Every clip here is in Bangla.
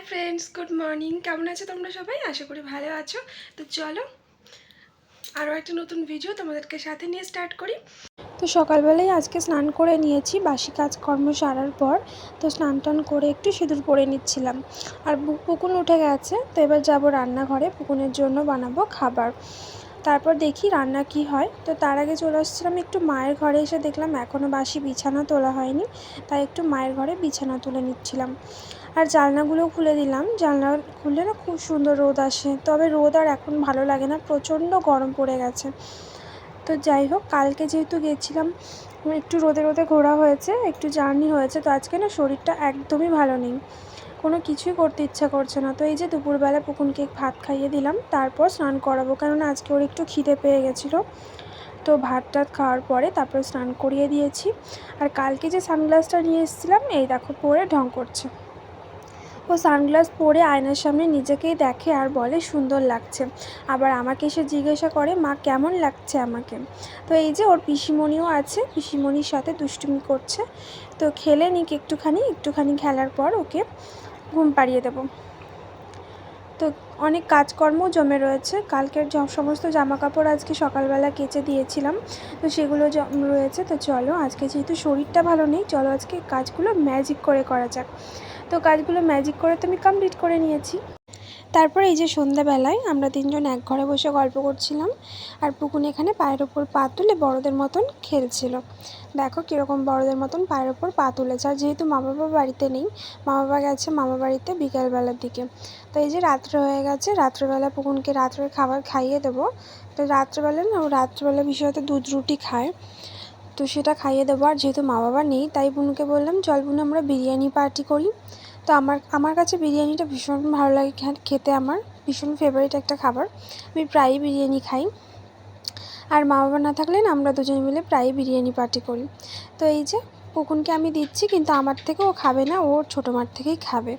हाई फ्रेंड्स गुड मर्निंग केमन आछो तोमरा सबाई आशा करी भालो आछो। तो चलो आरो एक नतून भिडियो तोमादेरके साथे निये स्टार्ट करी। तो सकाल बेलाय आज के स्नान करे निएछि बासी काजकर्म सारार पर। तो स्नान टान करे एकटु सिঁদুর परे निচ্ছিলাম और पुकुन उठे गेছে। तो एबार जाबो रान्नाघरे पुकुनेर जोन्नो बानाबो खाबार। तारपर देखी रान्ना की हय। तो तार आगे चले आसছিলাম एकटु मायेर घरे एसे देखलाम एखोनो बासी बिछाना तोला हयनि ताई एकटु मायेर घरे बिछाना तुले निচ্ছিলাম। और जालनागुलो खुले दिलाम जालना खुलले ना खूब सुंदर रोद आसे तबे रोद और एखन भालो लागे ना प्रचंड गरम पड़े गेছে। तो যাই হোক কালকে যেহেতু গেছিলাম একটু রোদে রোদে ঘোরা হয়েছে একটু জার্নি হয়েছে তো আজকে না শরীরটা একদমই ভালো নেই কোনো কিছুই করতে ইচ্ছা করছে না। তো এই যে দুপুরবেলা পুকুনকে ভাত খাইয়ে দিলাম তারপর স্নান করাবো কারণ আজকে ওর একটু খিদে পেয়ে গেছিলো। তো ভাত টাত খাওয়ার পরে তারপর স্নান করিয়ে দিয়েছি। আর কালকে যে সানগ্লাসটা নিয়ে এসেছিলাম এই দেখো পরে ঢং করছে। ও সানগ্লাস পরে আয়নার সামনে নিজেকেই দেখে আর বলে সুন্দর লাগছে। আবার আমাকে এসে জিজ্ঞাসা করে মা কেমন লাগছে আমাকে। তো এই যে ওর পিসিমণিও আছে পিসিমণির সাথে দুষ্টুমি করছে। তো খেলে নিক একটুখানি খেলার পর ওকে ঘুম পাড়িয়ে দেব। তো অনেক কাজকর্ম জমে রয়েছে কালকের সমস্ত জামাকাপড় আজকে সকালবেলা কেচে দিয়েছিলাম তো সেগুলো রয়েছে। তো চলো আজকে যেহেতু শরীরটা ভালো নেই চলো আজকে কাজগুলো ম্যাজিক করে করা যাক। তো কাজগুলো ম্যাজিক করে তো আমি কমপ্লিট করে নিয়েছি। তারপর এই যে সন্ধ্যাবেলায় আমরা তিনজন এক ঘরে বসে গল্প করছিলাম আর পুকুন এখানে পায়ের ওপর পা তুলে বড়দের মতন খেলছিল। দেখো কীরকম বড়দের মতন পায়ের ওপর পা তুলেছে। আর যেহেতু মা বাবা বাড়িতে নেই মা বাবা গেছে মামা বাড়িতে বিকেলবেলার দিকে। তো এই যে রাত্রে হয়ে গেছে রাত্রেবেলা পুকুনকে রাত্রের খাবার খাইয়ে দেবো। তো রাত্রেবেলা না ও রাত্রেবেলা বিশেষত দুধ রুটি খায় তো সেটা খাইয়ে দেবো। আর যেহেতু মা বাবা নেই তাই বুনুকে বললাম চল বুনু আমরা বিরিয়ানি পার্টি করি। তো আমার কাছে বিরিয়ানিটা ভীষণ ভালো লাগে খেতে আমার ভীষণ ফেভারিট একটা খাবার আমি প্রায়ই বিরিয়ানি খাই। আর মা বাবা না থাকলে না আমরা দুজন মিলে প্রায়ই বিরিয়ানি পার্টি করি। তো এই যে পুকুনকে আমি দিচ্ছি কিন্তু আমার থেকে ও খাবে না ওর ছোটো মার থেকেই খাবে।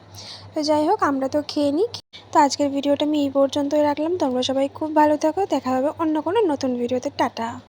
তো যাই হোক আমরা তো খেয়ে নিই। তো আজকের ভিডিওটা আমি এই পর্যন্তই রাখলাম তোমরা সবাই খুব ভালো থাকো দেখা হবে অন্য কোনো নতুন ভিডিওতে টাটা।